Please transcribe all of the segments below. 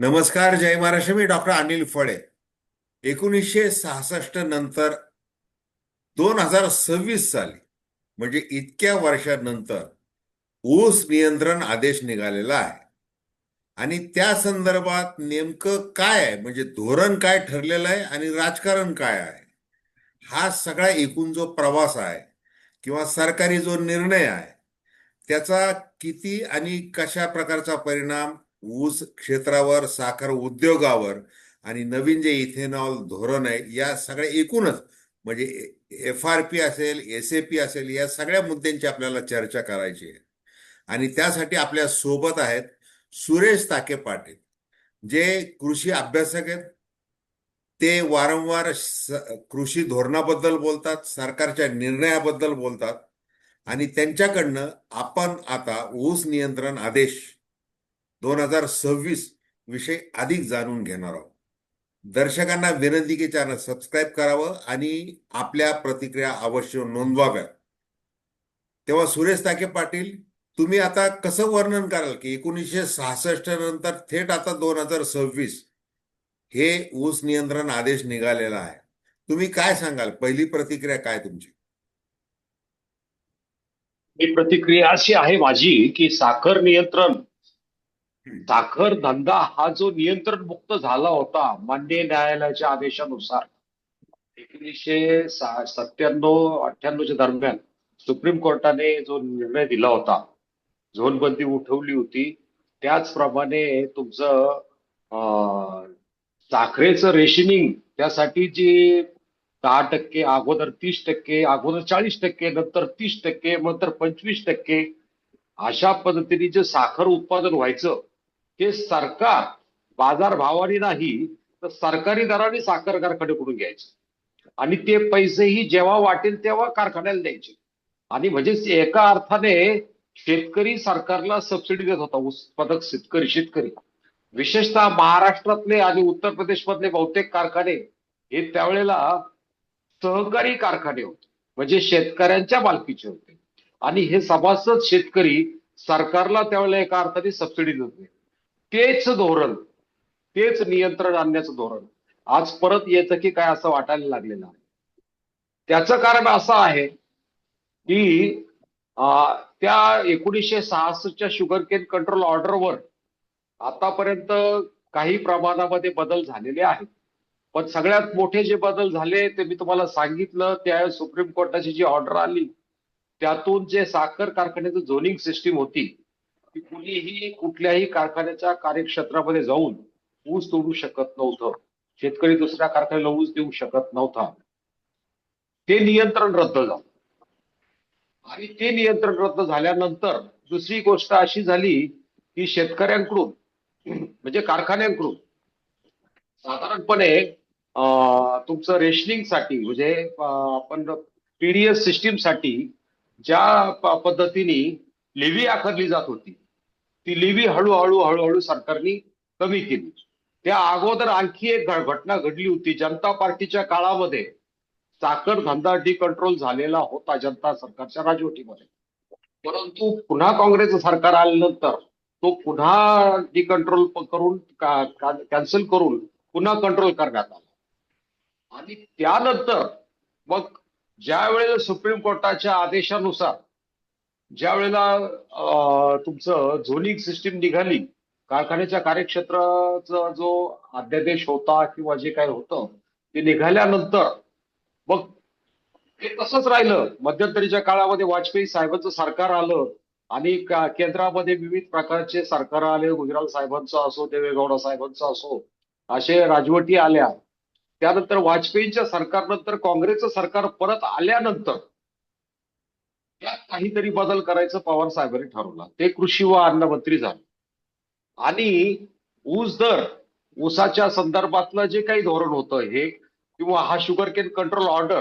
नमस्कार, जय महाराष्ट्र. मी डॉक्टर अनिल फळे. 1966 नंतर 2026 साली, म्हणजे इतक्या वर्षानंतर ऊस नियंत्रण आदेश निघालेला आहे. आणि त्या संदर्भात नेमकं काय आहे, म्हणजे धोरण काय ठरलेलं आहे आणि राजकारण काय आहे, हा सगळा एकूण जो प्रवास आहे किंवा सरकारी जो निर्णय आहे, त्याचा किती आणि कशा प्रकारचा परिणाम ऊस क्षेत्रावर, साखर उद्योगावर आणि नवीन जे इथेनॉल धोरण आहे, या सगळ्या एकूणच म्हणजे FRP असेल, SAP असेल, या सगळ्या मुद्द्यांची आपल्याला चर्चा करायची आहे. आणि त्यासाठी आपल्या सोबत आहेत सुरेश ताके पाटील, जे कृषी अभ्यासक आहेत. ते वारंवार कृषी धोरणाबद्दल बोलतात, सरकारच्या निर्णयाबद्दल बोलतात. आणि त्यांच्याकडनं आपण आता ऊस नियंत्रण आदेश 2026 विषयी अधिक जाणून घेणार आहोत. दर्शकांना विनंती की चॅनल सबस्क्राईब करावं आणि आपल्या प्रतिक्रिया अवश्य नोंदवाव्यात. तेव्हा सुरेश ताके पाटील, तुम्ही आता कसं वर्णन कराल की 1966 नंतर थेट आता 2026 हे ऊस नियंत्रण आदेश निघालेला आहे? तुम्ही काय सांगाल? पहिली प्रतिक्रिया काय तुमची? ही प्रतिक्रिया अशी आहे माझी की साखर धंदा हा जो नियंत्रण मुक्त झाला होता माननीय न्यायालयाच्या आदेशानुसार 1997-98च्या दरम्यान सुप्रीम कोर्टाने जो निर्णय दिला होता, झोनबंदी उठवली होती, त्याचप्रमाणे तुमचं साखरेचं रेशनिंग त्यासाठी जी 10%, अगोदर 30%, अगोदर 40%, नंतर 30%, नंतर 25%, अशा पद्धतीने जे साखर उत्पादन व्हायचं ते सरकार बाजारभावाने नाही तर सरकारी दराने साखर कारखान्याकडून घ्यायचं आणि ते पैसेही जेव्हा वाटेल तेव्हा कारखान्याला द्यायचे. आणि म्हणजे एका अर्थाने शेतकरी सरकारला सबसिडी देत होता, उत्पादक शेतकरी. विशेषतः महाराष्ट्रातले आणि उत्तर प्रदेश मधले बहुतेक कारखाने हे त्यावेळेला सहकारी कारखाने होते, म्हणजे शेतकऱ्यांच्या मालकीचे होते. आणि हे सभासद शेतकरी सरकारला त्यावेळेला एका अर्थाने सबसिडी देत होते. तेच धोरण, तेच नियंत्रण आणण्याचं धोरण आज परत येतं की काय असं वाटायला लागलेलं आहे. त्याचं कारण असं आहे की त्या 1966च्या शुगरकेन कंट्रोल ऑर्डरवर आतापर्यंत काही प्रमाणामध्ये बदल झालेले आहेत. पण सगळ्यात मोठे जे बदल झाले ते मी तुम्हाला सांगितलं. त्या सुप्रीम कोर्टाची जी ऑर्डर आली त्यातून जे साखर कारखान्याचं झोनिंग सिस्टीम होती, की कुणीही कुठल्याही कारखान्याच्या कार्यक्षेत्रामध्ये जाऊन ऊस तोडू शकत नव्हतं, शेतकरी दुसऱ्या कारखान्याला ऊस देऊ शकत नव्हता, ते नियंत्रण रद्द झालं. आणि ते नियंत्रण रद्द झाल्यानंतर दुसरी गोष्ट अशी झाली की शेतकऱ्यांकडून म्हणजे कारखान्यांकडून साधारणपणे तुमचं रेशनिंगसाठी म्हणजे आपण TDS सिस्टीमसाठी ज्या पद्धतीने लेव्ही आकारली जात होती, ती लेव्ही हळूहळू हळूहळू सरकारने कमी केली. त्या अगोदर आणखी एक घटना घडली होती. जनता पार्टीच्या काळामध्ये साखर धंदा डिकंट्रोल झालेला होता जनता सरकारच्या राजवटीमध्ये. परंतु पुन्हा काँग्रेसचं सरकार आल्यानंतर तो पुन्हा डिकंट्रोल करून कॅन्सल करून पुन्हा कंट्रोल करण्यात आला. आणि त्यानंतर मग ज्या वेळेला सुप्रीम कोर्टाच्या आदेशानुसार ज्या वेळेला तुमचं झोनिंग सिस्टीम निघाली, कारखान्याच्या कार्यक्षेत्राचा जो अध्यादेश होता किंवा जे काही होतं ते निघाल्यानंतर मग हे तसंच राहिलं. मध्यंतरीच्या काळामध्ये वाजपेयी साहेबांचं सरकार आलं आणि केंद्रामध्ये विविध प्रकारचे सरकार आले. गुजराल साहेबांचं असो, देवेगौडा साहेबांचं असो, असे राजवटी आल्या. त्यानंतर वाजपेयींच्या सरकारनंतर काँग्रेसचं सरकार परत आल्यानंतर त्यात काहीतरी बदल करायचं पवार साहेबांनी ठरवलं. ते कृषी व अन्न मंत्री झाले. आणि ऊस दर, ऊसाच्या संदर्भातलं जे काही धोरण होतं हे किंवा हा शुगरकेन कंट्रोल ऑर्डर,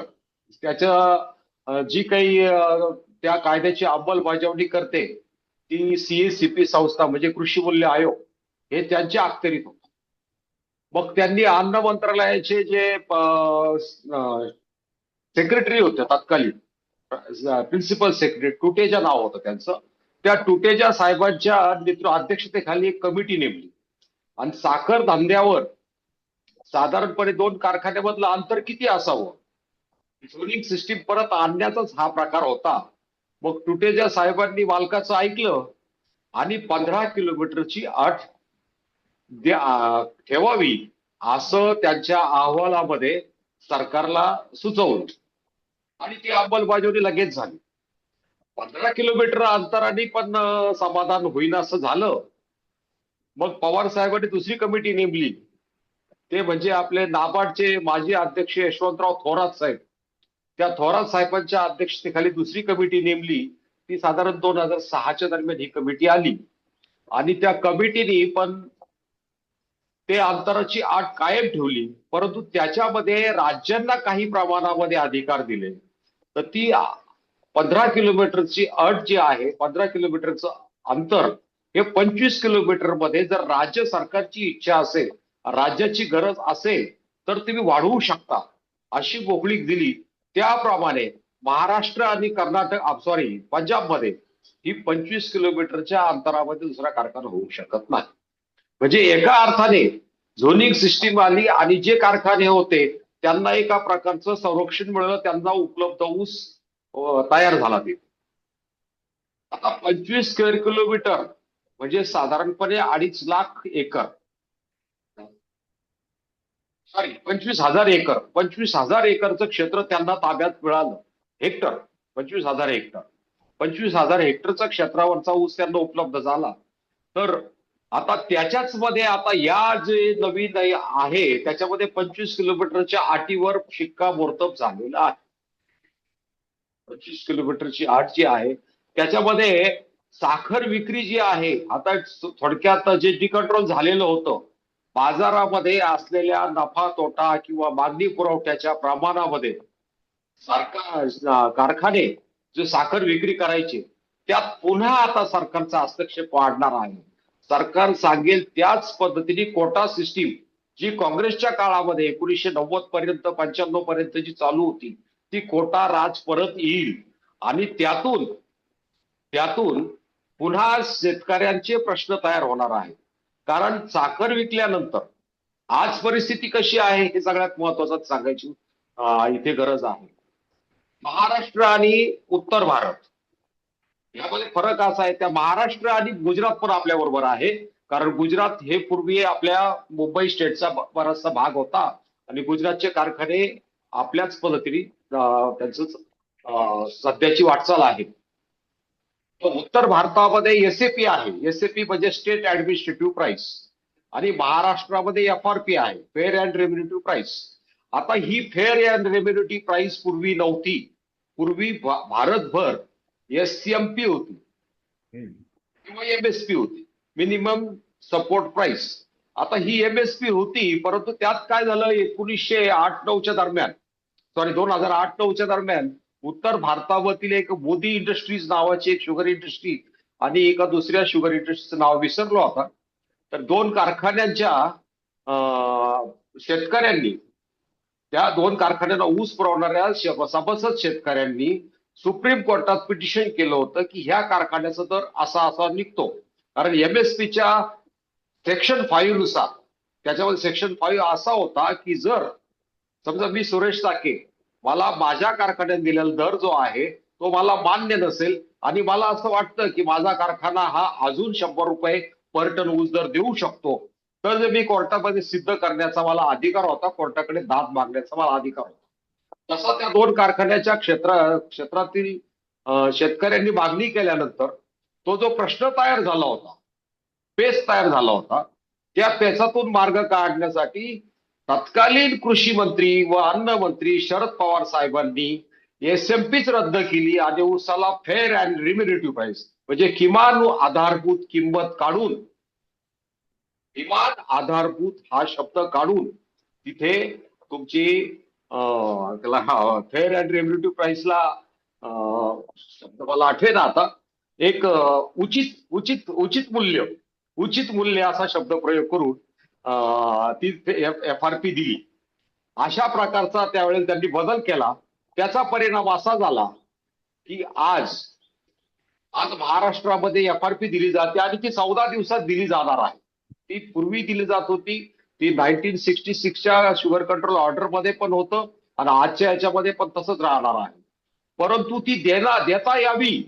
त्याच्या जी काही त्या कायद्याची अंमलबजावणी करते ती CACP संस्था म्हणजे कृषी मूल्य आयोग, हे त्यांच्या अखत्यारीत होतं. मग त्यांनी अन्न मंत्रालयाचे जे सेक्रेटरी होते तत्कालीन, प्रिन्सिपल सेक्रेटरी टुटेजा नाव होतं त्यांचं, त्या टुटेजा साहेबांच्या अध्यक्षतेखाली एक कमिटी नेमली. आणि साखर धंद्यावर साधारणपणे दोन कारखान्यामधलं अंतर किती असावं, झोनिंग सिस्टीम परत आणण्याचाच हा प्रकार होता. मग टुटेजा साहेबांनी मालकाचं ऐकलं आणि 15 किलोमीटरची अट ठेवावी असं त्यांच्या अहवालामध्ये सरकारला सुचवलं आणि ती अंमलबजावणी लगेच झाली. 15 किलोमीटर अंतराने पण समाधान होईना असं झालं. मग पवार साहेबांनी दुसरी कमिटी नेमली, ते म्हणजे आपले नाबार्डचे माजी अध्यक्ष यशवंतराव थोरात साहेब. त्या थोरात साहेबांच्या अध्यक्षतेखाली दुसरी कमिटी नेमली. ती साधारण 2006च्या दरम्यान ही कमिटी आली आणि त्या कमिटीने पण ते अंतराची अट कायम ठेवली, परंतु त्याच्यामध्ये राज्यांना काही प्रमाणामध्ये अधिकार दिले. तर ती 15 किलोमीटरची अट जी आहे, 15 किलोमीटरचं अंतर हे 25 किलोमीटर मध्ये जर राज्य सरकारची इच्छा असेल, राज्याची गरज असेल तर तुम्ही वाढवू शकता अशी मोकळीक दिली. त्याप्रमाणे महाराष्ट्र आणि कर्नाटक सॉरी पंजाबमध्ये ही 25 किलोमीटरच्या अंतरामध्ये दुसरा कारखाना होऊ शकत नाही. म्हणजे एका अर्थाने झोनिंग सिस्टीम आली आणि जे कारखाने होते त्यांना एका प्रकारचं संरक्षण मिळालं, त्यांना उपलब्ध ऊस तयार झाला. ते आता 25 स्क्वेअर किलोमीटर म्हणजे साधारणपणे 2.5 लाख एकर, सॉरी 25,000 एकर, 25,000 एकरचं क्षेत्र त्यांना ताब्यात मिळालं. हेक्टर, 25,000 हेक्टर, 25,000 हेक्टरच्या क्षेत्रावरचा ऊस त्यांना उपलब्ध झाला. तर आता त्याच्याच मध्ये आता या जे नवीन आहे त्याच्यामध्ये 25 किलोमीटरच्या अटीवर शिक्कामोर्तब झालेला आहे. 25 किलोमीटरची अट जी आहे त्याच्यामध्ये साखर विक्री जी आहे, आता थोडक्यात जे डिकंट्रोल झालेलं होतं, बाजारामध्ये असलेल्या नफा तोटा किंवा मागणी पुरवठ्याच्या प्रमाणामध्ये कारखाने जे साखर विक्री करायचे त्यात पुन्हा आता सरकारचा हस्तक्षेप वाढणार आहे. सरकार सांगेल त्याच पद्धतीने कोटा सिस्टीम जी काँग्रेसच्या काळामध्ये 1990 पर्यंत 95 पर्यंत जी चालू होती ती कोटा राज परत येईल आणि त्यातून त्यातून पुन्हा शेतकऱ्यांचे प्रश्न तयार होणार आहे. कारण साखर विकल्यानंतर आज परिस्थिती कशी आहे हे सगळ्यात महत्वाचं सांगायची इथे गरज आहे. महाराष्ट्र आणि उत्तर भारत यामध्ये फरक असा आहे, त्या महाराष्ट्र आणि गुजरात पण आपल्या बरोबर आहे, कारण गुजरात हे पूर्वी आपल्या मुंबई स्टेटचा बराचसा भाग होता आणि गुजरातचे कारखाने आपल्याच पद्धतीने त्यांचं सध्याची वाटचाल आहे. उत्तर भारतामध्ये एसएपी आहे, एसएपी म्हणजे स्टेट ऍडमिनिस्ट्रेटिव्ह प्राइस, आणि महाराष्ट्रामध्ये एफआरपी आहे, फेअर अँड रेम्युनेटिव्ह प्राइस. आता ही फेअर अँड रेम्युनेटिव्ह प्राइस पूर्वी नव्हती. पूर्वी भारतभर एससीएमपी होती किंवा एमएसपी होती, मिनिमम सपोर्ट प्राइस. आता ही एमएसपी होती, परंतु त्यात काय झालं, 1908-9च्या दरम्यान, सॉरी 2008-9च्या दरम्यान उत्तर भारतावरील एक मोदी इंडस्ट्रीज नावाची एक शुगर इंडस्ट्री आणि एका दुसऱ्या शुगर इंडस्ट्रीचं नाव विसरलो होता, तर दोन कारखान्यांच्या शेतकऱ्यांनी, त्या दोन कारखान्यांना ऊस पुरवणाऱ्या सभासद शेतकऱ्यांनी सुप्रीम कोर्टात पिटिशन केलं होतं की ह्या कारखान्याचा दर असा असा निघतो. कारण एमएसपीच्या सेक्शन 5 नुसार, त्याच्यामध्ये सेक्शन 5 असा होता की जर समजा मी सुरेश चाके, मला माझ्या कारखान्यात दिलेला दर जो आहे तो मला मान्य नसेल आणि मला असं वाटतं की माझा कारखाना हा अजून 100 रुपये पर टन ऊस दर देऊ शकतो, तर जर मी कोर्टामध्ये सिद्ध करण्याचा मला अधिकार होता, कोर्टाकडे दाद मागण्याचा मला अधिकार होता. तसा त्या दोन कारखान्याच्या क्षेत्रातील शेतकऱ्यांनी मागणी केल्यानंतर तो जो प्रश्न तयार झाला होता, पेच तयार झाला होता, त्या पेचातून मार्ग काढण्यासाठी तत्कालीन कृषी मंत्री व अन्न मंत्री शरद पवार साहेबांनी एसएमपीच रद्द केली आणि ऊसाला फेअर अँड रिम्युनेटिव्ह प्राइस म्हणजे किमान आधारभूत किंमत काढून, किमान आधारभूत हा शब्द काढून तिथे तुमची फेअर अँड रेम्युनेटिव्ह प्राइसला शब्द मला आठवेना आता, एक उचित मूल्य असा शब्द प्रयोग करून ती एफआरपी दिली. अशा प्रकारचा त्यावेळेस त्यांनी बदल केला. त्याचा परिणाम असा झाला की आज महाराष्ट्रामध्ये एफआरपी दिली जाते आणि ती 14 दिवसात दिली जाणार आहे. ती पूर्वी दिली जात होती. ती 1966च्या शुगर कंट्रोल ऑर्डरमध्ये पण होतं आणि आजच्या याच्यामध्ये पण तसंच राहणार आहे. परंतु ती देता यावी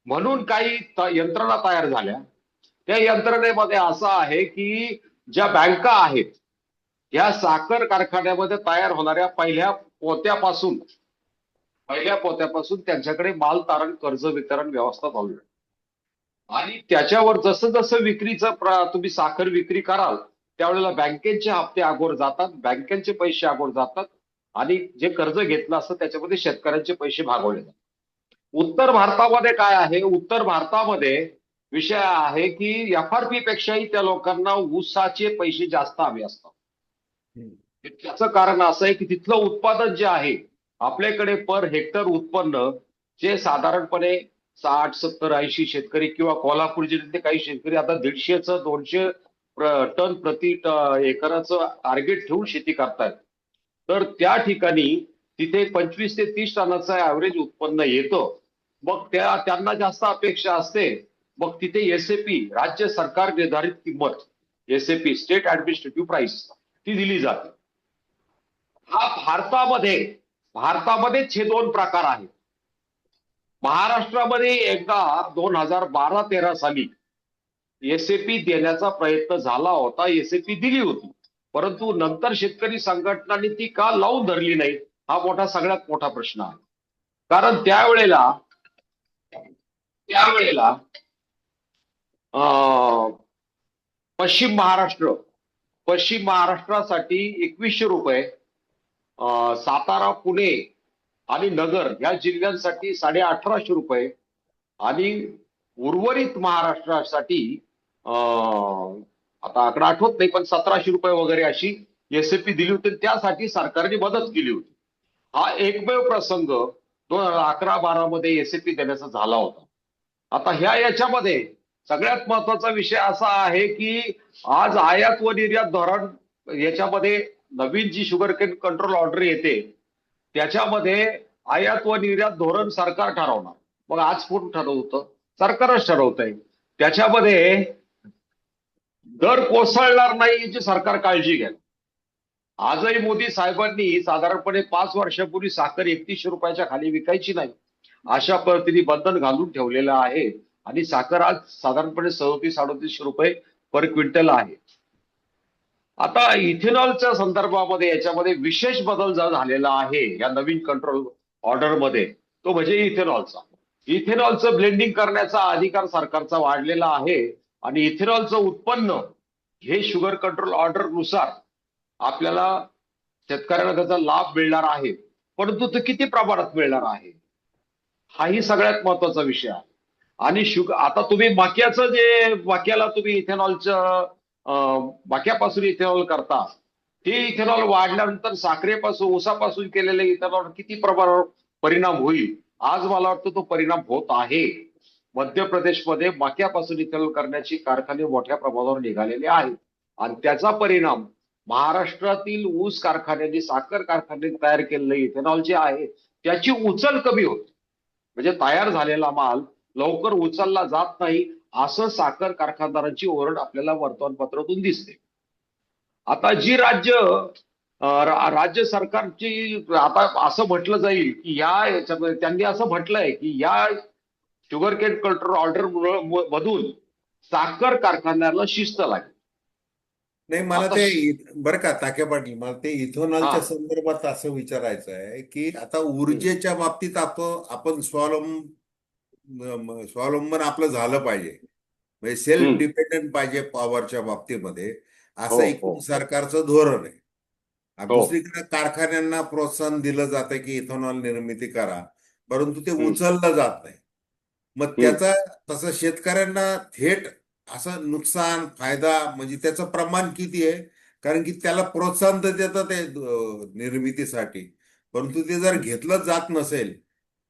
म्हणून काही यंत्रणा तयार झाल्या. त्या यंत्रणेमध्ये असं आहे की ज्या बँका आहेत या साखर कारखान्यामध्ये तयार होणाऱ्या पहिल्या पोत्यापासून त्यांच्याकडे माल तारण कर्ज वितरण व्यवस्था चालू आहे. आणि त्याच्यावर जसं जसं तुम्ही साखर विक्री कराल त्यावेळेला बँकेचे हप्ते अगोदर जातात, बँकेचे पैसे अगोदर जातात आणि जे कर्ज घेतलं असतं त्याच्यामध्ये शेतकऱ्यांचे पैसे भागवले जातात. उत्तर भारतामध्ये काय आहे? उत्तर भारतामध्ये विषय आहे की FRP पेक्षाही त्या लोकांना ऊसाचे पैसे जास्त हवे असतात. त्याचं कारण असं आहे की तिथलं उत्पादन जे आहे आपल्याकडे पर हेक्टर उत्पन्न जे साधारणपणे 60, 70, 80 शेतकरी किंवा कोल्हापूर जिल्ह्यातले काही शेतकरी आता 150-200 टन प्रति एकराचं टार्गेट ठेवून शेती करतायत. तर त्या ठिकाणी तिथे 25 ते 30 टनाचं ऍव्हरेज उत्पन्न येतं. मग त्यांना जास्त अपेक्षा असते. मग तिथे एसएपी राज्य सरकार निर्धारित किंमत, एसएपी स्टेट ऍडमिनिस्ट्रेटिव्ह प्राइस, ती दिली जाते. हा भारतामध्येच हे दोन प्रकार आहेत. महाराष्ट्रामध्ये एकदा 2012-13 साली एसएपी देण्याचा प्रयत्न झाला होता, एसएपी दिली होती. परंतु नंतर शेतकरी संघटनांनी ती का लावून धरली नाही, हा सगळ्यात मोठा प्रश्न आहे. कारण त्यावेळेला पश्चिम महाराष्ट्रासाठी 2100 रुपये, सातारा, पुणे आणि नगर या जिल्ह्यांसाठी 1850 रुपये आणि उर्वरित महाराष्ट्रासाठी आता आकडा आठवत नाही पण 1700 रुपये वगैरे अशी एसएपी दिली होती. त्यासाठी सरकारने मदत केली होती. हा एकमेव प्रसंग 2011-12 मध्ये एसएपी देण्याचा झाला होता. आता याच्यामध्ये सगळ्यात महत्वाचा विषय असा आहे की आज आयात व निर्यात धोरण याच्यामध्ये नवीन जी शुगर केन कंट्रोल ऑर्डर येते त्याच्यामध्ये आयात व निर्यात धोरण सरकार ठरवणार. मग आज कोण ठरवतं? सरकारच ठरवतंय. त्याच्यामध्ये दर कोसळणार नाही याची सरकार काळजी घ्या. आजही मोदी साहेबांनी साधारणपणे 5 वर्षापूर्वी साखर 3100 रुपयाच्या खाली विकायची नाही अशा पद्धतीने बंधन घालून ठेवलेलं आहे आणि साखर आज साधारणपणे 37-38 रुपये पर क्विंटल आहे. आता इथेनॉलच्या संदर्भामध्ये याच्यामध्ये विशेष बदल झालेला आहे या नवीन कंट्रोल ऑर्डरमध्ये, तो म्हणजे इथेनॉलचं ब्लेंडिंग करण्याचा अधिकार सरकारचा वाढलेला आहे आणि इथेनॉलचं उत्पन्न हे शुगर कंट्रोल ऑर्डर नुसार आपल्याला शेतकऱ्यांना त्याचा लाभ मिळणार आहे. परंतु तो किती प्रमाणात मिळणार आहे हाही सगळ्यात महत्वाचा विषय आहे. आणि आता तुम्ही मक्याला तुम्ही मक्यापासून इथेनॉल करता, ते इथेनॉल वाढल्यानंतर साखरेपासून ऊसापासून केलेले इथेनॉल किती प्रमाणावर परिणाम होईल? आज मला वाटतं तो परिणाम होत आहे. मध्य प्रदेशमध्ये मक्यापासून इथेनॉल करण्याची कारखाने मोठ्या प्रमाणावर निघालेले आहेत आणि त्याचा परिणाम महाराष्ट्रातील ऊस कारखान्यांनी, साखर कारखान्यांनी तयार केलेलं इथेनॉल जे आहे त्याची उचल कमी होते. म्हणजे तयार झालेला माल लवकर उचलला जात नाही असं साखर कारखानदारांची ओरड आपल्याला वर्तमानपत्रातून दिसते. आता जी राज्य सरकारची आता असं म्हटलं जाईल की याच्यामध्ये त्यांनी असं म्हटलंय की या शुगर केन कंट्रोल ऑर्डर मधून साखर कारखान्याला शिस्त लागेल. नाही, मला आता ते बरं का ताक्या पाटील, मला ते इथेनॉलच्या हा संदर्भात असं विचारायचं आहे की आता ऊर्जेच्या बाबतीत आपण स्वावलंबन आपलं झालं पाहिजे, म्हणजे सेल्फ हम्म डिपेंडंट पाहिजे पॉवरच्या बाबतीमध्ये, हो असं हो एकूण सरकारचं धोरण आहे. आणि हो दुसरीकडे कारखान्यांना प्रोत्साहन दिलं जातं की इथेनॉल निर्मिती करा, परंतु ते हम्म उचललं जात नाही. मग हम्म त्याचा तसं शेतकऱ्यांना थेट असं नुकसान फायदा म्हणजे त्याचं प्रमाण किती आहे? कारण की त्याला प्रोत्साहन तर देतात ते निर्मितीसाठी, परंतु ते जर घेतलं जात नसेल,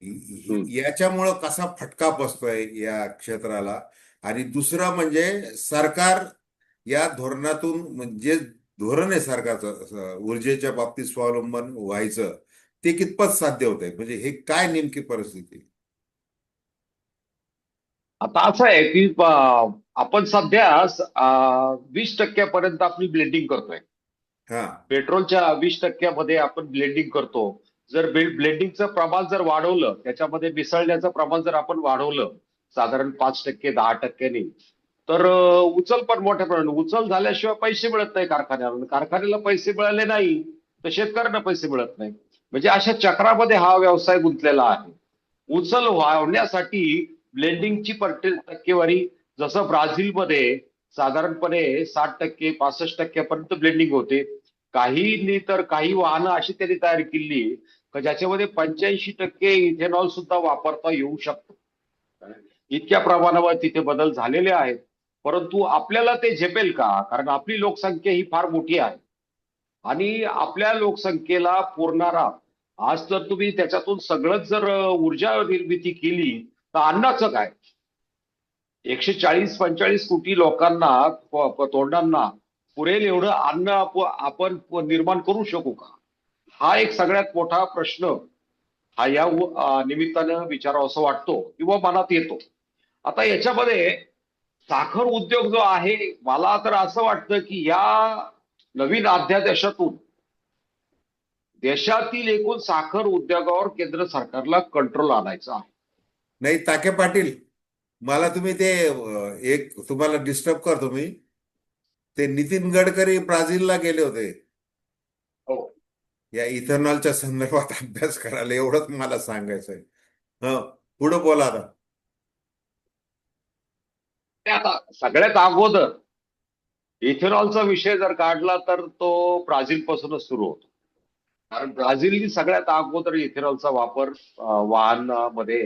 हम्म याच्यामुळं कसा फटका बसतोय या क्षेत्राला. आणि दुसरं म्हणजे सरकार या धोरणातून, म्हणजे धोरण आहे सरकारचं ऊर्जेच्या बाबतीत स्वावलंबन व्हायचं, ते कितपत साध्य होत आहे? म्हणजे हे काय नेमकी परिस्थिती? आता असं आहे की आपण सध्या 20% आपली ब्लेंडिंग करतोय. हा. पेट्रोलच्या 20% आपण ब्लेंडिंग करतो. जर ब्लेंडिंगचं प्रमाण जर वाढवलं, त्याच्यामध्ये मिसळण्याचं प्रमाण जर आपण वाढवलं साधारण 5%, 10%, तर उचल पण मोठ्या प्रमाणात. उचल झाल्याशिवाय पैसे मिळत नाही कारखान्याला. कारखान्याला पैसे मिळाले नाही तर शेतकऱ्यांना पैसे मिळत नाही. म्हणजे अशा चक्रामध्ये हा व्यवसाय गुंतलेला आहे. उचल वाढवण्यासाठी ब्लेंडिंगची टक्केवारी, जसं ब्राझीलमध्ये साधारणपणे 60%, 65% ब्लेंडिंग होते. काहींनी तर काही वाहनं अशी त्यांनी तयार केली का ज्याच्यामध्ये 85% इथेनॉल सुद्धा वापरता येऊ शकतं. इतक्या प्रमाणावर तिथे बदल झालेले आहेत. परंतु आपल्याला ते झेपेल का? कारण आपली लोकसंख्या ही फार मोठी आहे आणि आपल्या लोकसंख्येला पुरणारा, आज जर तुम्ही त्याच्यातून सगळंच जर ऊर्जा निर्मिती केली तर अन्नाचं काय? 140-45 कोटी लोकांना, तोंडांना पुरेल एवढं अन्न आपण निर्माण करू शकू का? हा एक सगळ्यात मोठा प्रश्न हा या निमित्तानं विचारावंसं वाटतो किंवा मनात येतो. आता याच्यामध्ये साखर उद्योग जो आहे, मला तर असं वाटतं की या नवीन अध्यादेशातून देशातील एकूण साखर उद्योगावर केंद्र सरकारला कंट्रोल आणायचा आहे. नाही ताके पाटील, मला तुम्ही ते एक तुम्हाला डिस्टर्ब करतो मी. ते नितीन गडकरी ब्राझीलला गेले होते हो. या इथेनॉलच्या संदर्भात अभ्यास करायला, एवढंच मला सांगायचं आहे. हा, पुढे बोला आता. ते आता सगळ्यात अगोदर इथेनॉलचा विषय जर काढला तर तो ब्राझील पासूनच सुरू होतो. कारण ब्राझीलनी सगळ्यात अगोदर इथेनॉलचा वापर वाहनामध्ये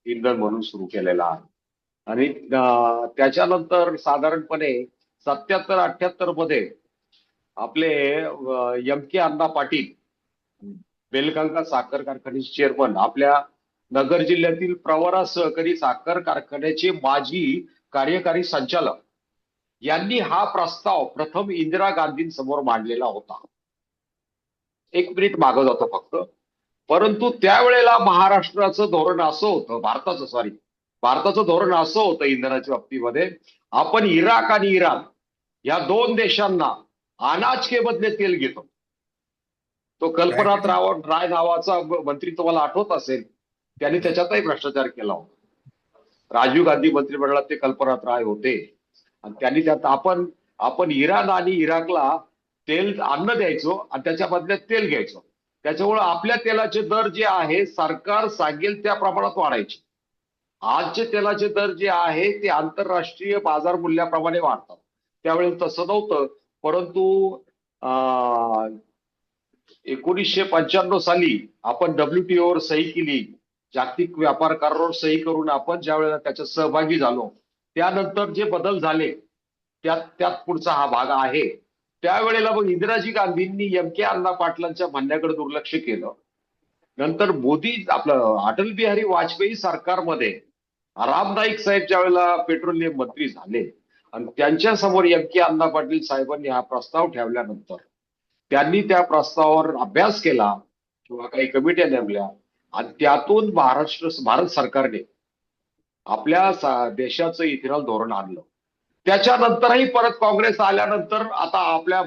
इंधन म्हणून सुरू केलेला आहे. आणि त्याच्यानंतर साधारणपणे 77-78 मध्ये आपले एम के अण्णा पाटील, बेलगंगा साखर कारखान्याचे चेअरमन, आपल्या नगर जिल्ह्यातील प्रवरा सहकारी साखर कारखान्याचे माजी कार्यकारी संचालक, यांनी हा प्रस्ताव प्रथम इंदिरा गांधींसमोर मांडलेला होता. एक मिनिट मागं जातो फक्त. परंतु त्यावेळेला महाराष्ट्राचं धोरण असं होतं, भारताचं धोरण असं होतं इंधनाच्या बाबतीमध्ये, आपण इराक आणि इराण या दोन देशांना अनाज के बदले तेल घेतो. तो काय कल्पनाथ काय? राय नावाचा मंत्री तुम्हाला आठवत असेल, त्यांनी त्याच्यातही भ्रष्टाचार केला होता. राजीव गांधी मंत्रिमंडळात ते कल्पनाथ राय होते आणि त्यांनी त्यात आपण आपण इराण आणि इराकला तेल अन्न द्यायचो आणि त्याच्या बदल्यात तेल घ्यायचो. त्याच्यामुळे आपल्या तेलाचे दर जे आहे सरकार सांगेल त्या प्रमाणात वाढायचे. आजचे तेलाचे दर जे आहे ते आंतरराष्ट्रीय बाजार मूल्याप्रमाणे वाढतात. त्यावेळेस तसं नव्हतं. परंतु 1995 साली आपण WTO वर सही केली, जागतिक व्यापार करारावर सही करून आपण ज्या वेळेला त्याच्यात सहभागी झालो, त्यानंतर जे बदल झाले त्यात त्यात पुढचा हा भाग आहे. त्यावेळेला मग इंदिराजी गांधींनी एम के अण्णा पाटलांच्या म्हणण्याकडे दुर्लक्ष केलं. नंतर मोदी, आपलं अटल बिहारी वाजपेयी सरकारमध्ये राम नाईक साहेब ज्या वेळेला पेट्रोलियम मंत्री झाले आणि त्यांच्या समोर एम के अण्णा पाटील साहेबांनी हा प्रस्ताव ठेवल्यानंतर त्यांनी त्या प्रस्तावावर अभ्यास केला किंवा काही कमिट्या नेमल्या आणि त्यातून भारत सरकारने आपल्या देशाचं इथेनॉल धोरण आणलं. त्याच्यानंतरही परत काँग्रेस आल्यानंतर आता आपल्या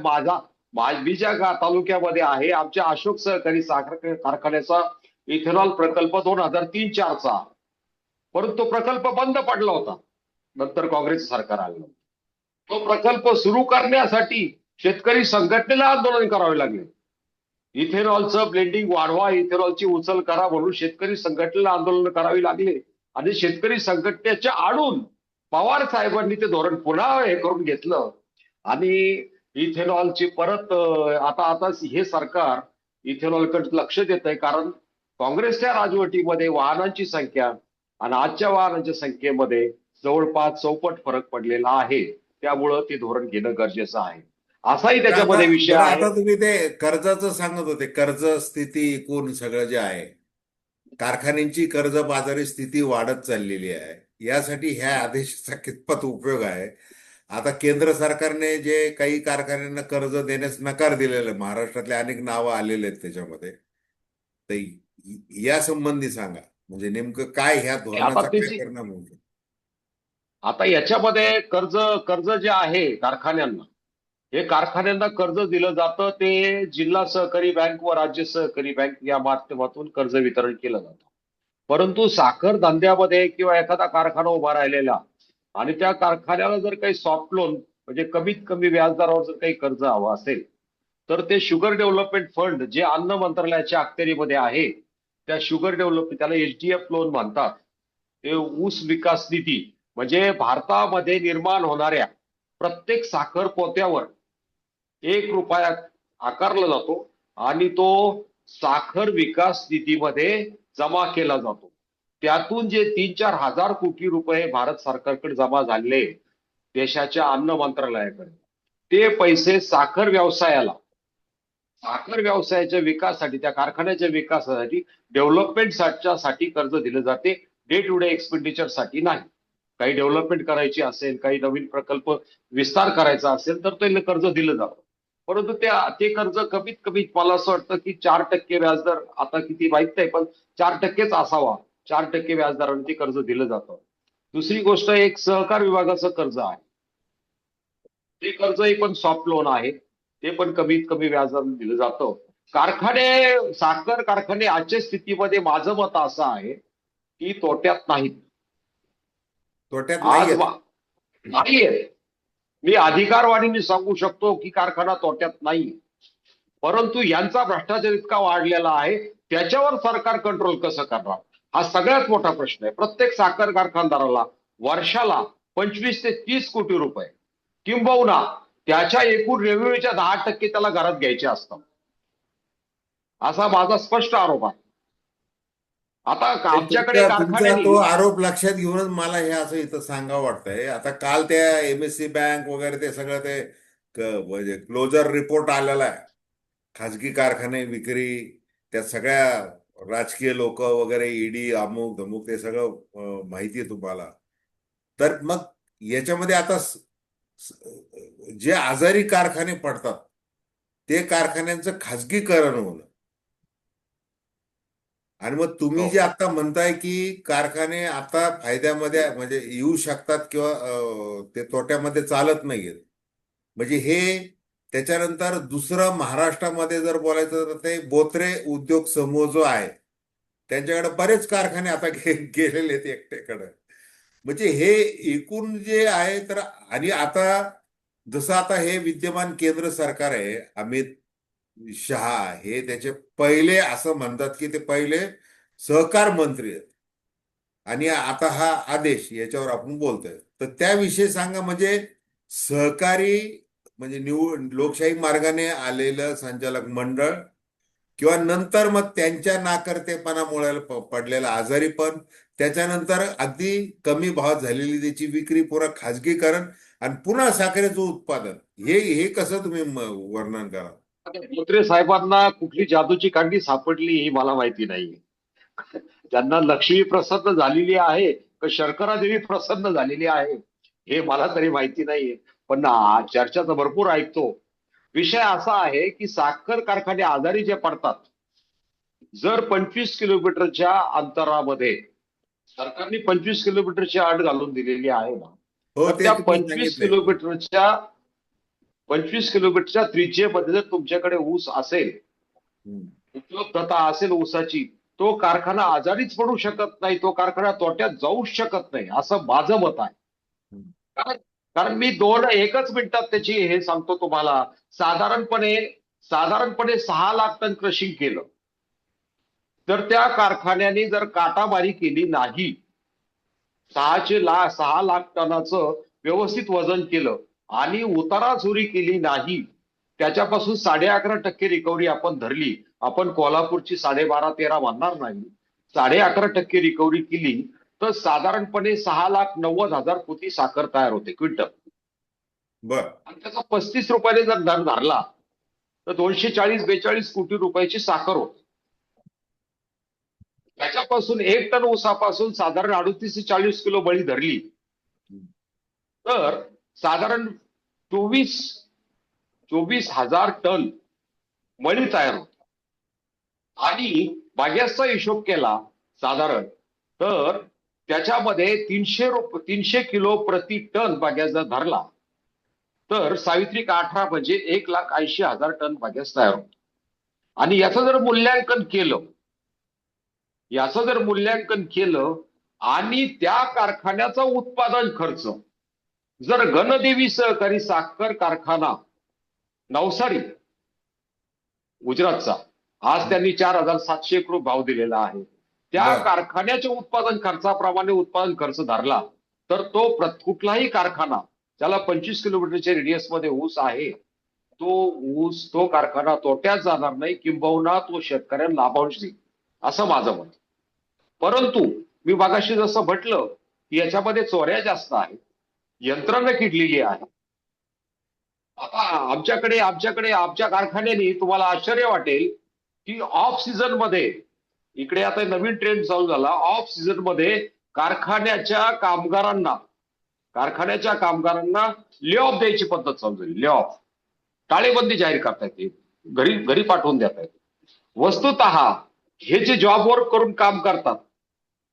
मी ज्या तालुक्यामध्ये आहे, आमच्या अशोक सहकारी साखर कारखान्याचा इथेनॉल प्रकल्प 2003-04चा, परंतु तो प्रकल्प बंद पडला होता. नंतर काँग्रेस सरकार आलं. तो प्रकल्प सुरू करण्यासाठी शेतकरी संघटनेला आंदोलन करावे लागले. इथेनॉलचं ब्लेंडिंग वाढवा, इथेनॉलची उचल करा म्हणून शेतकरी संघटनेला आंदोलन करावी लागले आणि शेतकरी संघटनेच्या आडून पवार साहेबांनी ते धोरण पुन्हा हे करून घेतलं आणि इथेनॉलची परत आता हे सरकार इथेनॉलकडे लक्ष देत आहे. कारण काँग्रेसच्या राजवटीमध्ये वाहनांची संख्या आणि आजच्या वाहनांच्या संख्येमध्ये जवळपास चौपट फरक पडलेला आहे. त्यामुळं ते धोरण घेणं गरजेचं आहे. असाही बरं आता त्याच्यामध्ये विषय बरं आहे. आता तुम्ही ते कर्जाचं सांगत होते, कर्ज स्थिती एकूण सगळं जे आहे, कारखान्यांची कर्जबाजारी स्थिती वाढत चाललेली आहे. यासाठी ह्या आदेशाचा कितपत उपयोग आहे? आता केंद्र सरकारने जे काही कारखान्यांना कर्ज देण्यास नकार दिलेला आहे, महाराष्ट्रातले अनेक नावं आलेले आहेत त्याच्यामध्ये, तर या संबंधी सांगा. म्हणजे नेमकं काय ह्या आता धोरणाचा काय त्याची परिणाम होऊ शकतो? आता याच्यामध्ये कर्ज कर्ज जे आहे कारखान्यांना, हे कारखान्यांना कर्ज दिलं जातं, ते जिल्हा सहकारी बँक व राज्य सहकारी बँक या माध्यमातून कर्ज वितरण केलं जातं. परंतु साखर धंद्यामध्ये किंवा एखादा कारखाना उभा राहिलेला आणि त्या कारखान्याला जर काही सॉफ्ट लोन म्हणजे कमीत कमी व्याजदरावर जर काही कर्ज हवं असेल, तर ते शुगर डेव्हलपमेंट फंड जे अन्न मंत्रालयाच्या अखत्यारीमध्ये आहे, त्या शुगर डेव्हलपमेंट, त्याला एचडीएफ लोन म्हणतात, ते ऊस विकास निधी, म्हणजे भारतामध्ये निर्माण होणाऱ्या प्रत्येक साखर पोत्यावर 1 रुपया आकारला जातो आणि तो साखर विकास निधीमध्ये जमा केला जातो. त्यातून जे 3-4 हजार कोटी रुपये भारत सरकारकडे जमा झाले देशाच्या अन्न मंत्रालयाकडे, ते पैसे साखर व्यवसायाच्या विकासासाठी, त्या कारखान्याच्या विकासासाठी, डेव्हलपमेंट साठी कर्ज दिलं जाते, डे टू डे एक्सपेंडिचर साठी नाही. काही डेव्हलपमेंट करायची असेल, काही नवीन प्रकल्प विस्तार करायचा असेल, तर ते कर्ज दिलं जातं. परंतु ते कर्ज कमीत कमी मला असं वाटतं की 4% व्याजदर, आता किती माहित नाही, पण 4%च असावा. 4% व्याजदराने ते कर्ज दिलं जातं. दुसरी गोष्ट, एक सहकार विभागाचं कर्ज आहे. ते कर्जही पण सॉफ्ट लोन आहे. ते पण कमीत कमी व्याजाने दिलं जातं. साखर कारखाने आजच्या स्थितीमध्ये माझं मत असं आहे की तोट्यात नाहीत. तोट्यात आज नाहीयेत. नाहीये. मी अधिकारवाणीने सांगू शकतो की कारखाना तोट्यात नाही. परंतु यांचा भ्रष्टाचार इतका वाढलेला आहे, त्याच्यावर सरकार कंट्रोल कसं करणार, हा सगळ्यात मोठा प्रश्न आहे. प्रत्येक साखर कारखानदाराला वर्षाला 25 ते 30 कोटी रुपये, किंबहुना त्याच्या एकूण रेव्हेन्यूच्या 10% त्याला घरात घ्यायचे असतात, असा माझा स्पष्ट आरोप आहे. आता आमच्याकडे तुमचा कारखान्याने तो आरोप लक्षात घेऊनच मला हे असं इथं सांगावं वाटतंय. आता काल त्या एमएससी बँक वगैरे ते सगळं ते म्हणजे क्लोजर रिपोर्ट आलेला आहे. खाजगी कारखाने विक्री, त्या सगळ्या राजकीय लोक वगैरे, ईडी अमुक धमुक, ते सगळं माहिती आहे तुम्हाला. तर मग याच्यामध्ये आता जे आजारी कारखाने पडतात ते कारखान्यांचं खाजगीकरण होणं, आणि मग तुम्ही हो. जे आता म्हणताय की कारखाने आता फायद्यामध्ये म्हणजे येऊ शकतात किंवा ते तोट्यामध्ये चालत नाहीयेत, म्हणजे हे त्याच्यानंतर दुसरं महाराष्ट्रामध्ये जर बोलायचं तर ते बोत्रे उद्योग समूह जो आहे त्यांच्याकडे बरेच कारखाने आता गेलेले आहेत एकट्याकडे. म्हणजे हे एकूण जे आहे तर, आणि आता जसं आता हे विद्यमान केंद्र सरकार आहे, अमित शहा हे त्याचे पहिले असं म्हणतात की ते पहिले सहकार मंत्री आहेत, आणि आता हा आदेश याच्यावर आपण बोलतोय, तर त्याविषयी सांगा. म्हणजे सहकारी म्हणजे लोकशाही मार्गाने आलेलं संचालक मंडळ, किंवा नंतर मग त्यांच्या नाकर्तेपणामुळे पडलेला आजारीपण, त्याच्यानंतर अगदी कमी भावात झालेली त्याची विक्री, पुन्हा खाजगीकरण, आणि पुन्हा साखरेचं उत्पादन, हे हे कसं तुम्ही वर्णन करा? धोत्रे साहेबांना कुठली जादूची कांडी सापडली ही मला माहिती नाहीये. त्यांना लक्ष्मी प्रसन्न झालेली आहे का शर्करा देवी प्रसन्न झालेली आहे, हे मला तरी माहिती नाहीये. पण चर्चा तर भरपूर ऐकतो. विषय असा आहे की साखर कारखाने आजारी जे पडतात, जर 25 किलोमीटरच्या अंतरामध्ये सरकारने 25 किलोमीटरची अट घालून दिलेली आहे ना, हो, तर ते त्या तुम्ही पंचवीस सांगितलंय. किलोमीटरच्या 25 किलोमीटरच्या त्रिज्येमध्ये जर तुमच्याकडे ऊस असेल, हम्म. उपलब्धता असेल ऊसाची, तो कारखाना आजारीच पडू शकत नाही, तो कारखाना तोट्यात जाऊच शकत नाही, असं माझं मत आहे. हम्म. कारण कारण मी एकच मिनिटात त्याची हे सांगतो तुम्हाला. साधारणपणे साधारणपणे 6 लाख टन क्रशिंग केलं, तर त्या कारखान्याने जर काटामारी केली नाही, 6 लाख टनाचं व्यवस्थित वजन केलं आणि उतारा चोरी केली नाही, त्याच्यापासून 11.5% रिकव्हरी आपण धरली, आपण कोल्हापूरची 12.5-13 म्हणणार नाही, 11.5% रिकव्हरी केली, तर साधारणपणे 6,90,000 पोती साखर तयार होते, क्विंटल. बर. आणि त्याचा 35 रुपयाने जर दर धरला, तर 240-42 कोटी रुपयाची साखर होते. त्याच्यापासून 1 टन ऊसापासून साधारण 38 ते 40 किलो बळी धरली, तर साधारण 24,000 टन मळी तयार होते. आणि बागेचा हिशोब केला साधारण, तर त्याच्यामध्ये 300 किलो प्रति टन बागॅस जर धरला तर सावित्रिक 18 म्हणजे 1,80,000 टन बागॅस तयार होतो. आणि याचं जर मूल्यांकन केलं आणि त्या कारखान्याचा उत्पादन खर्च जर गणदेवी सहकारी साखर कारखाना नवसारी गुजरातचा आज त्यांनी 4,700 भाव दिलेला आहे, त्या बर कारखान्याच्या उत्पादन खर्चाप्रमाणे उत्पादन खर्च धरला तर तो कुठलाही कारखाना ज्याला 25 किलोमीटरच्या रेडियस मध्ये ऊस आहे तो कारखाना तोट्यात जाणार नाही, किंबहुना तो शेतकऱ्यांना लाभांश देईल असं माझं मत. परंतु मी मागाशी जसं म्हटलं की याच्यामध्ये चोऱ्या जास्त आहेत, यंत्रणा किडलेली आहे. आता आमच्या कारखान्याने तुम्हाला आश्चर्य वाटेल की ऑफ सीझन मध्ये इकडे आता नवीन ट्रेंड चालू झाला. ऑफ सीझन मध्ये कारखान्याच्या कामगारांना ले ऑफ द्यायची पद्धत चालू झाली. ले ऑफ, टाळेबंदी जाहीर करता येते, घरी घरी पाठवून देता येते. वस्तुतः हे जे जॉब वर्क करून काम करतात,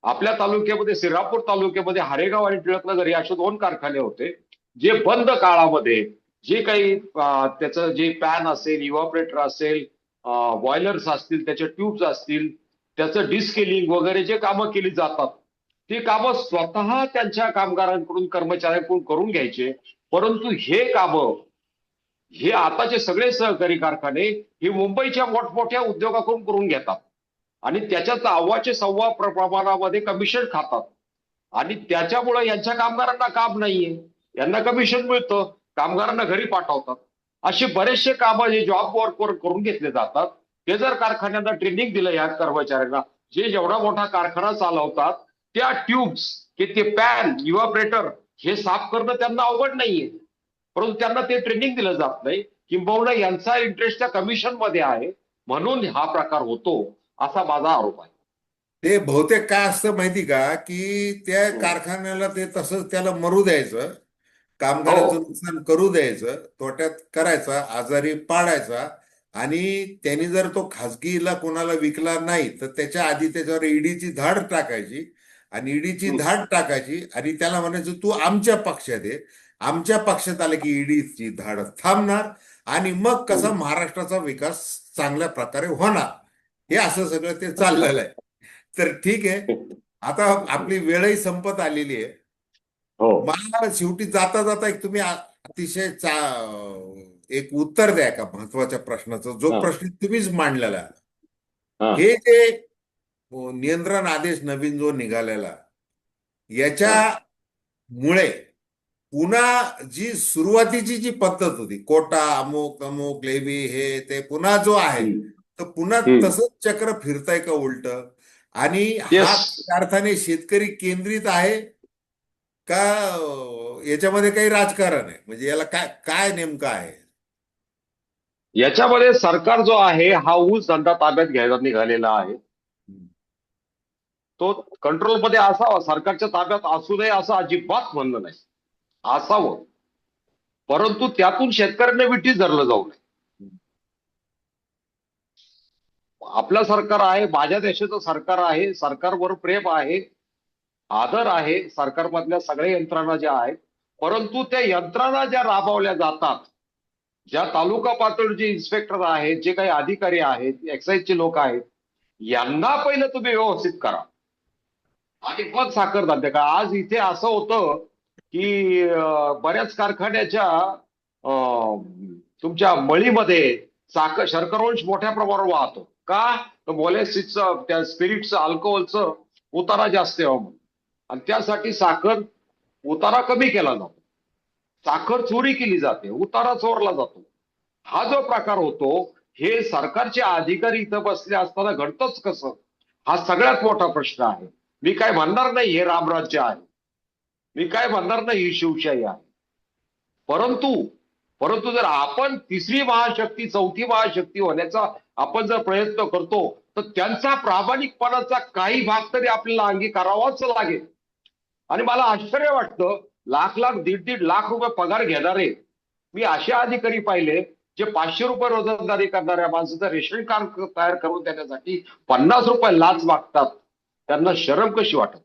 आपल्या तालुक्यामध्ये श्रीरामपूर तालुक्यामध्ये हरेगाव आणि टिळकनगर हे असे 2 कारखाने होते जे बंद काळामध्ये जे काही त्याचं जे पॅन असेल, इव्हॉपरेटर असेल, बॉयलर्स असतील, त्याच्या ट्यूब्स असतील, त्याचं डिस्केलिंग वगैरे जे कामं केली जातात ती कामं स्वतः त्यांच्या कामगारांकडून कर्मचाऱ्यांकडून करून घ्यायचे. परंतु हे आताचे सगळे सहकारी कारखाने हे मुंबईच्या मोठमोठ्या उद्योगाकडून करून घेतात आणि त्याच्यात सव्वा प्रमाणामध्ये कमिशन खातात आणि त्याच्यामुळे यांच्या कामगारांना काम नाहीये, यांना कमिशन मिळतं, कामगारांना घरी पाठवतात. असे बरेचसे कामं जे जॉब वर्कवर करून घेतले जातात ते जर कारखान्यांना ट्रेनिंग दिलं या कर्मचाऱ्यांना, जे जेवढा मोठा कारखाना चालवतात त्या ट्यूब्स की ते पॅन इव्हॉपरेटर हे साफ करणं त्यांना अवघड नाहीये, परंतु त्यांना ते ट्रेनिंग दिलं जात नाही, किंबहुना यांचा इंटरेस्ट त्या कमिशन मध्ये आहे म्हणून हा प्रकार होतो असा माझा आरोप आहे. ते बहुतेक काय असतं माहिती का, की त्या हो कारखान्याला ते तसंच त्याला मरू द्यायचं, कामगारांचं हो नुकसान करू द्यायचं, तोट्यात करायचा, आजारी पाडायचा आणि त्यांनी जर तो खाजगीला कोणाला विकला नाही तर त्याच्या आधी त्याच्यावर ईडीची धाड टाकायची आणि ईडीची हम्म, धाड टाकायची आणि त्याला म्हणायचं तू आमच्या पक्षात आहे. आमच्या पक्षात आलं की ईडीची धाड थांबणार आणि मग कसा हम्म. महाराष्ट्राचा विकास चांगल्या प्रकारे होणार. हे असं सगळं ते चाललेलं आहे. तर ठीक आहे, आता आपली वेळही संपत आलेली आहे. हो मला शेवटी जाता जाता एक तुम्ही अतिशय एक उत्तर द्या का महत्वाच्या प्रश्नाचं, जो हा प्रश्न तुम्हीच मांडलेला आहे. हा हे जे नियंत्रण आदेश नवीन जो निघालेला, हा याच्यामुळे पुन्हा जी सुरुवातीची जी पद्धत होती, कोटा अमुक अमुक लेवी हे ते पुन्हा जो आहे, हम्म, तर पुन्हा हम्म. तसंच चक्र फिरतंय का उलट? आणि हा येस, अर्थाने शेतकरी केंद्रित आहे का याच्यामध्ये काही राजकारण आहे? म्हणजे याला काय काय नेमकं आहे? याच्यामध्ये सरकार जो आहे हा ऊस धंदा ताब्यात घ्यायला निघालेला आहे. तो कंट्रोलमध्ये असावा, सरकारच्या ताब्यात असू नये असं अजिबात म्हणणं नाही, असावं. परंतु त्यातून शेतकऱ्यांना विठीच धरलं जाऊ नये. आपलं सरकार आहे, माझ्या देशाचं सरकार आहे, सरकारवर प्रेम आहे, आदर आहे, सरकारमधल्या सगळ्या यंत्रणा ज्या आहेत, परंतु त्या यंत्रणा ज्या राबवल्या जातात, ज्या तालुका पातळीवर जे इन्स्पेक्टर आहेत, जे काही अधिकारी आहेत, एक्साईजचे लोक आहेत, यांना पहिलं तुम्ही व्यवस्थित करा आणि मग साखर धंदे करा. आज इथे असं होतं की बऱ्याच कारखान्याच्या तुमच्या मळीमध्ये शर्करवंश मोठ्या प्रमाणावर वाहतो. का? तर मोलॅसिसचं, त्या स्पिरिटचं, अल्कोहोलचं उतारा जास्त आहे म्हणून. आणि त्यासाठी साखर उतारा कमी केला जातो, साखर चोरी केली जाते, उतारा चोरला जातो. हा जो प्रकार होतो हे सरकारचे अधिकारी इथं बसले असताना घडतंच कसं, हा सगळ्यात मोठा प्रश्न आहे. मी काय म्हणणार नाही हे रामराज्य आहे, मी काय म्हणणार नाही ही शिवशाही आहे, परंतु परंतु जर आपण तिसरी महाशक्ती, चौथी महाशक्ती होण्याचा आपण जर प्रयत्न करतो तर त्यांचा प्रामाणिकपणाचा काही भाग तरी आपल्याला अंगीकारावाच लागेल. आणि मला आश्चर्य वाटतं, लाख लाख दीड लाख रुपये पगार घेणारे मी असे अधिकारी पाहिले जे 500 रुपये रोजंदारी करणाऱ्या माणसाचं रेशन कार्ड तयार करून देण्यासाठी 50 रुपये लाच मागतात. त्यांना शरम कशी वाटत?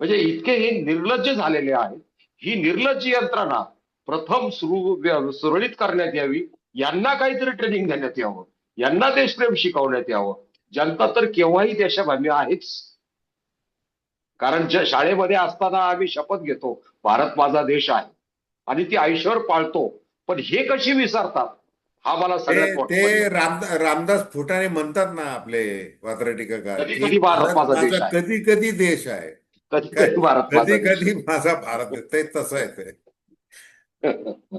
म्हणजे इतके हे निर्लज्ज झालेले आहेत. ही निर्लज्ज यंत्रणा प्रथम सुरळीत करण्यात यावी. यांना काहीतरी ट्रेनिंग देण्यात यावं. यांना देशप्रेम शिकवण्यात यावं. जनता तर केव्हाही देशाभामी आहेच. कारण ज्या शाळेमध्ये असताना आम्ही शपथ घेतो, भारत माझा देश आहे, आणि ती आयुष्यभर पाळतो. पण हे कशी विसरतात, हा मला ते सगळ्यात मोठा ते प्रश्न आहे. रामदास फुटाणे म्हणतात ना, आपले वात्रट टीकाकार, कधी की कधी भारत भारत माझा माझा देश आहे. कधी कधी देश आहे. कधी काय, कधी भारत माझा कधी देश कधी माझा भारत आहे. ते तसं आहे ते. आहे.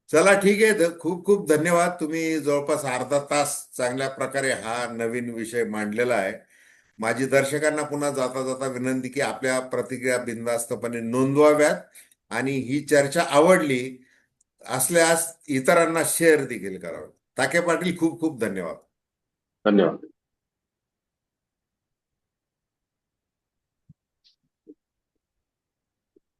चला, ठीक आहे. खूप खूप धन्यवाद. तुम्ही जवळपास अर्धा तास चांगल्या प्रकारे हा नवीन विषय मांडलेला आहे. माझी दर्शकांना पुन्हा जाता जाता विनंती, की आपल्या प्रतिक्रिया बिनधास्तपणे नोंदवाव्यात, आणि ही चर्चा आवडली असल्यास इतरांना शेअर देखील करावं. ताके पाटील, खूप खूप धन्यवाद. धन्यवाद.